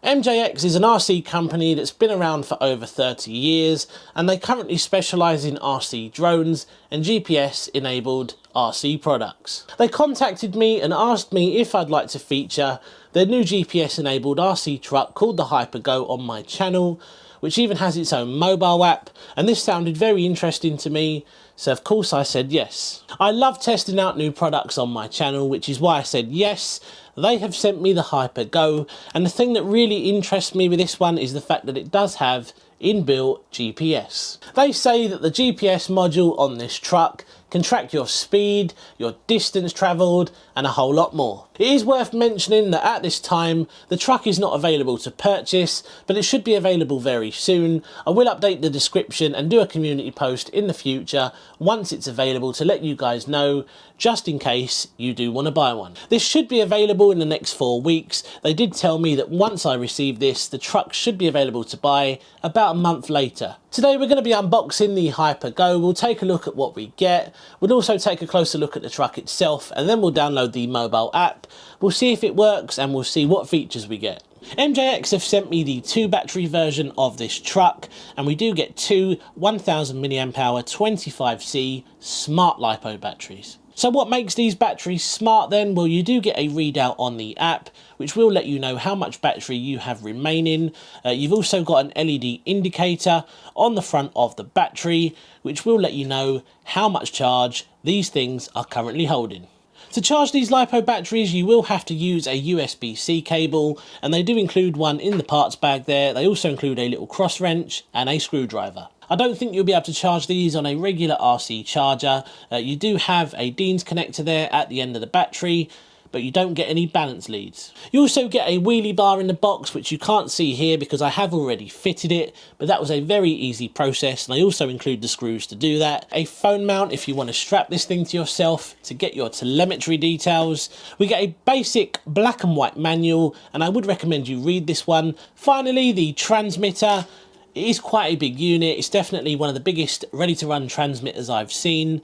MJX is an RC company that's been around for over 30 years, and they currently specialise in RC drones and GPS enabled RC products. They contacted me and asked me if I'd like to feature their new GPS enabled RC truck called the Hyper Go on my channel, which even has its own mobile app, and this sounded very interesting to me, so of course I said yes. I love testing out new products on my channel, which is why I said yes. They have sent me the Hyper Go, and the thing that really interests me with this one is the fact that it does have inbuilt GPS. They say that the GPS module on this truck can track your speed, your distance travelled, and a whole lot more. It is worth mentioning that at this time the truck is not available to purchase, but it should be available very soon. I will update the description and do a community post in the future once it's available to let you guys know, just in case you do want to buy one. This should be available in the next 4 weeks. They did tell me that once I receive this, the truck should be available to buy about a month later. Today we're going to be unboxing the Hyper Go. We'll take a look at what we get. We'll also take a closer look at the truck itself, and then we'll download the mobile app. We'll see if it works and we'll see what features we get. MJX have sent me the 2 battery version of this truck, and we do get 2 1000 mAh 25C smart Lipo batteries. So what makes these batteries smart then? Well, you do get a readout on the app, which will let you know how much battery you have remaining. You've also got an LED indicator on the front of the battery, which will let you know how much charge these things are currently holding. To charge these Lipo batteries, you will have to use a USB-C cable, and they do include one in the parts bag there. They also include a little cross wrench and a screwdriver. I don't think you'll be able to charge these on a regular RC charger. You do have a Dean's connector there at the end of the battery, but you don't get any balance leads. You also get a wheelie bar in the box, which you can't see here because I have already fitted it, but that was a very easy process, and I also include the screws to do that. A phone mount if you want to strap this thing to yourself to get your telemetry details. We get a basic black and white manual, and I would recommend you read this one. Finally, the transmitter. It is quite a big unit. It's definitely one of the biggest ready-to-run transmitters I've seen.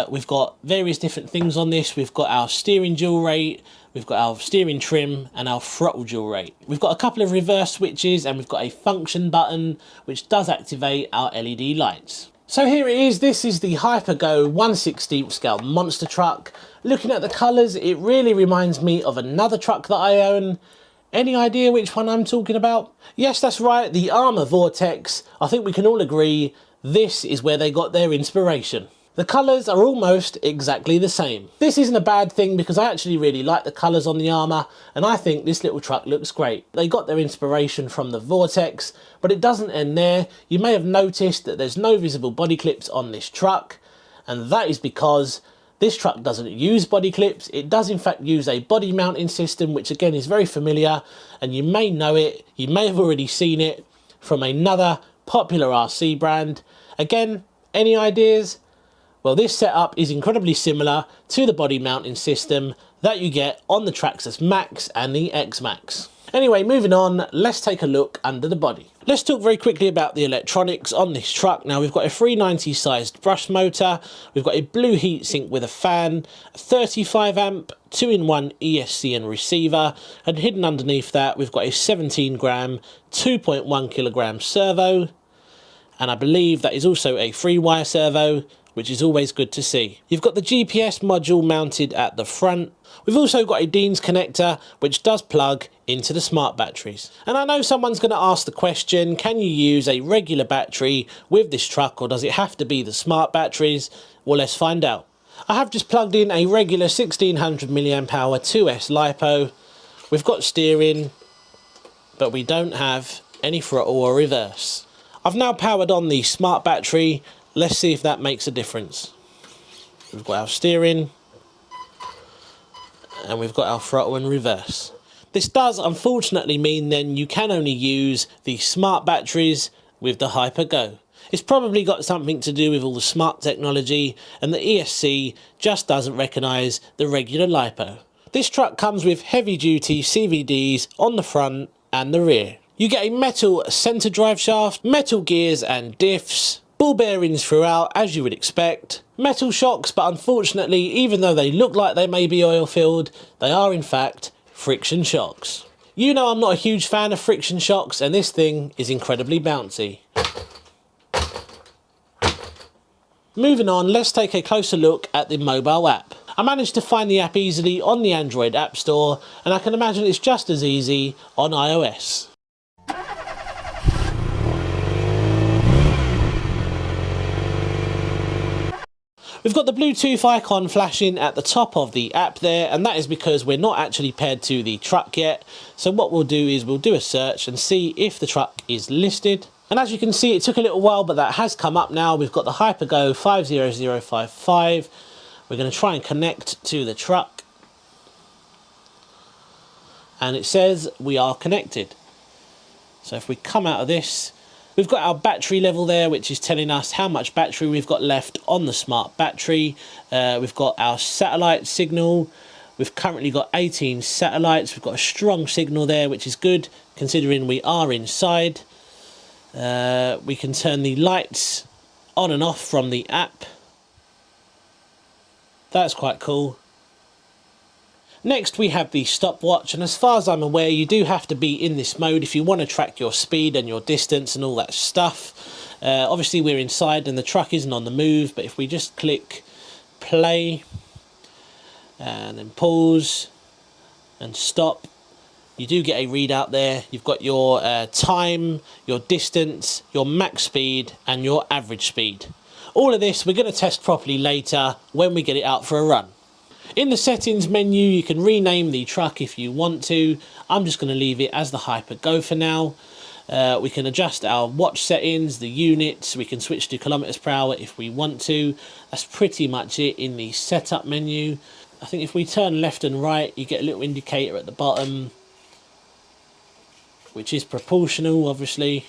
We've got various different things on this. We've got our steering dual rate, we've got our steering trim, and our throttle dual rate. We've got a couple of reverse switches, and we've got a function button, which does activate our LED lights. So here it is. This is the Hyper Go 1/16 scale monster truck. Looking at the colours, it really reminds me of another truck that I own. Any idea which one I'm talking about? Yes, that's right, the Armour Vortex. I think we can all agree this is where they got their inspiration. The colours are almost exactly the same. This isn't a bad thing because I actually really like the colours on the Armour, and I think this little truck looks great. They got their inspiration from the Vortex, but it doesn't end there. You may have noticed that there's no visible body clips on this truck, and that is because this truck doesn't use body clips. It does in fact use a body mounting system, which again is very familiar, and you may know it, you may have already seen it from another popular RC brand. Again, any ideas? Well, this setup is incredibly similar to the body mounting system that you get on the Traxxas Max and the X Max. Anyway, moving on, let's take a look under the body. Let's talk very quickly about the electronics on this truck. Now, we've got a 390 sized brush motor, we've got a blue heatsink with a fan, a 35 amp 2-in-1 ESC and receiver, and hidden underneath that we've got a 17 gram 2.1 kilogram servo, and I believe that is also a 3-wire servo, which is always good to see. You've got the GPS module mounted at the front. We've also got a Dean's connector, which does plug into the smart batteries. And I know someone's going to ask the question, can you use a regular battery with this truck, or does it have to be the smart batteries? Well, let's find out. I have just plugged in a regular 1600 mAh 2S Lipo. We've got steering, but we don't have any throttle or reverse. I've now powered on the smart battery. Let's see if that makes a difference. We've got our steering, and we've got our throttle and reverse. This does unfortunately mean then you can only use the smart batteries with the Hyper Go. It's probably got something to do with all the smart technology, and the ESC just doesn't recognise the regular Lipo. This truck comes with heavy duty CVDs on the front and the rear. You get a metal centre drive shaft, metal gears and diffs, ball bearings throughout as you would expect, metal shocks, but unfortunately, even though they look like they may be oil filled, they are in fact friction shocks. You know I'm not a huge fan of friction shocks, and this thing is incredibly bouncy. Moving on, let's take a closer look at the mobile app. I managed to find the app easily on the Android App Store, and I can imagine it's just as easy on iOS. We've got the Bluetooth icon flashing at the top of the app there, and that is because we're not actually paired to the truck yet. So what we'll do is we'll do a search and see if the truck is listed. And as you can see, it took a little while, but that has come up now. We've got the HyperGo 50055. We're going to try and connect to the truck. And it says we are connected. So if we come out of this, we've got our battery level there, which is telling us how much battery we've got left on the smart battery. We've got our satellite signal. We've currently got 18 satellites. We've got a strong signal there, which is good considering we are inside. We can turn the lights on and off from the app. That's quite cool. Next we have the stopwatch, and as far as I'm aware you do have to be in this mode if you want to track your speed and your distance and all that stuff. Obviously we're inside and the truck isn't on the move, but if we just click play and then pause and stop, you do get a readout there. You've got your time, your distance, your max speed and your average speed. All of this we're going to test properly later when we get it out for a run. In the settings menu you can rename the truck if you want to. I'm just going to leave it as the HyperGo for now. We can adjust our watch settings, the units, we can switch to kilometers per hour if we want to. That's pretty much it in the setup menu. I think if we turn left and right you get a little indicator at the bottom, which is proportional obviously.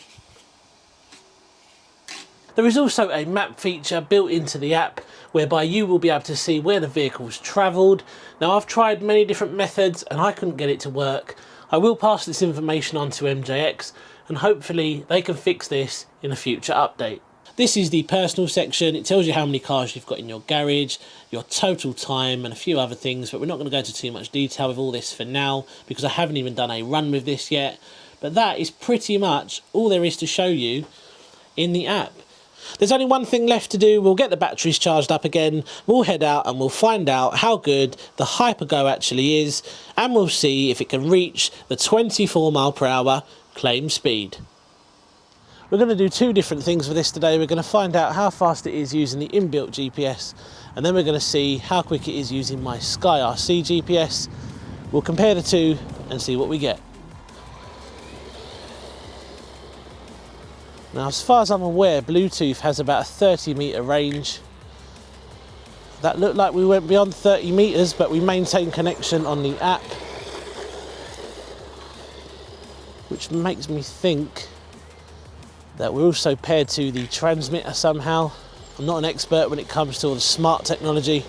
There is also a map feature built into the app whereby you will be able to see where the vehicle's travelled. Now I've tried many different methods and I couldn't get it to work. I will pass this information on to MJX and hopefully they can fix this in a future update. This is the personal section. It tells you how many cars you've got in your garage, your total time and a few other things, but we're not going to go into too much detail with all this for now because I haven't even done a run with this yet. But that is pretty much all there is to show you in the app. There's only one thing left to do. We'll get the batteries charged up again, we'll head out and we'll find out how good the HyperGo actually is, and we'll see if it can reach the 24 mph claimed speed. We're going to do two different things for this today. We're going to find out how fast it is using the inbuilt GPS, and then we're going to see how quick it is using my SkyRC GPS. We'll compare the two and see what we get. Now, as far as I'm aware, Bluetooth has about a 30-metre range. That looked like we went beyond 30 metres, but we maintained connection on the app, which makes me think that we're also paired to the transmitter somehow. I'm not an expert when it comes to all the smart technology.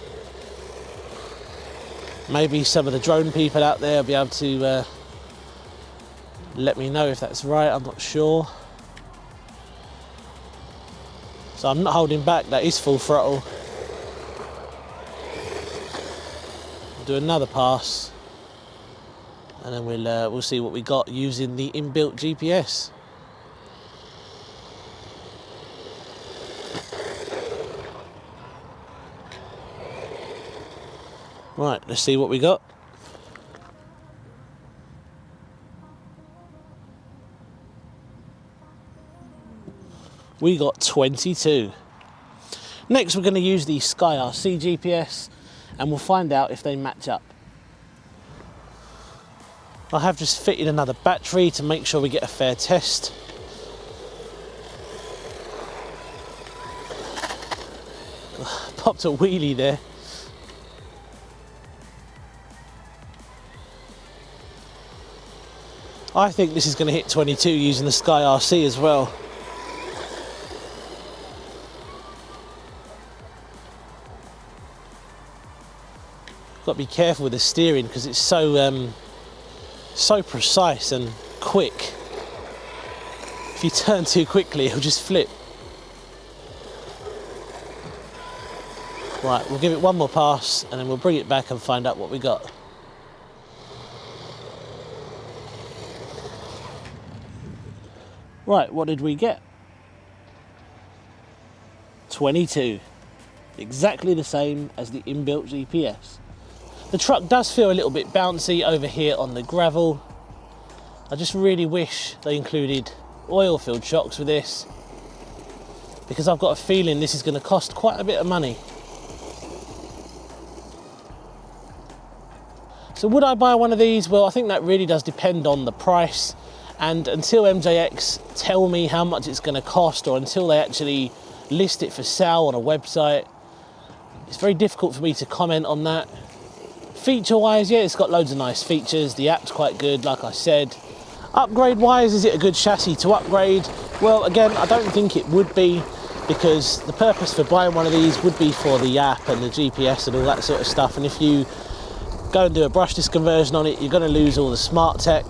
Maybe some of the drone people out there will be able to let me know if that's right, I'm not sure. So I'm not holding back, that is full throttle. We'll do another pass and then we'll see what we got using the inbuilt GPS. Right, let's see what we got. We got 22. Next we're going to use the SkyRC GPS and we'll find out if they match up. I have just fitted another battery to make sure we get a fair test. Popped a wheelie there. I think this is going to hit 22 using the SkyRC as well. Got to be careful with the steering because it's so precise and quick. If you turn too quickly, it'll just flip. Right, we'll give it one more pass and then we'll bring it back and find out what we got. Right, what did we get? 22. Exactly the same as the inbuilt GPS. The truck does feel a little bit bouncy over here on the gravel. I just really wish they included oil-filled shocks with this, because I've got a feeling this is going to cost quite a bit of money. So would I buy one of these? Well, I think that really does depend on the price, and until MJX tell me how much it's going to cost, or until they actually list it for sale on a website, it's very difficult for me to comment on that. Feature wise, yeah, it's got loads of nice features. The app's quite good, like I said. Upgrade wise, is it a good chassis to upgrade? Well, again, I don't think it would be, because the purpose for buying one of these would be for the app and the GPS and all that sort of stuff. And if you go and do a brushless conversion on it, you're going to lose all the smart tech.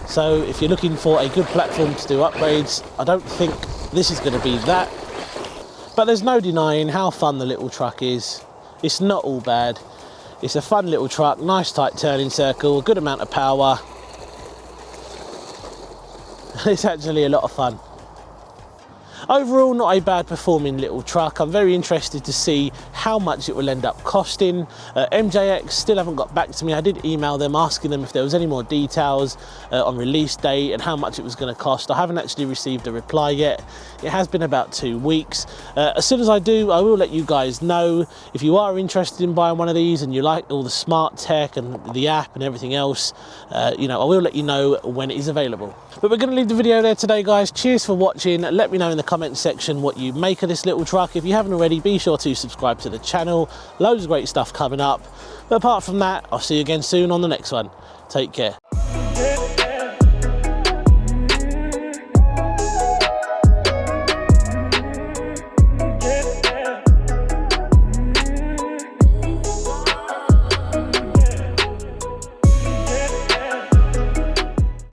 So if you're looking for a good platform to do upgrades, I don't think this is going to be that. But there's no denying how fun the little truck is. It's not all bad. It's a fun little truck, nice tight turning circle, a good amount of power. It's actually a lot of fun. Overall, not a bad performing little truck. I'm very interested to see how much it will end up costing. MJX still haven't got back to me. I did email them asking them if there was any more details on release date and how much it was going to cost. I haven't actually received a reply yet. It has been about 2 weeks. As soon as I do, I will let you guys know. If you are interested in buying one of these and you like all the smart tech and the app and everything else, you know, I will let you know when it is available. But we're going to leave the video there today, guys. Cheers for watching. Let me know in the comment section what you make of this little truck. If you haven't already, be sure to subscribe to the channel. Loads of great stuff coming up. But apart from that, I'll see you again soon on the next one. Take care.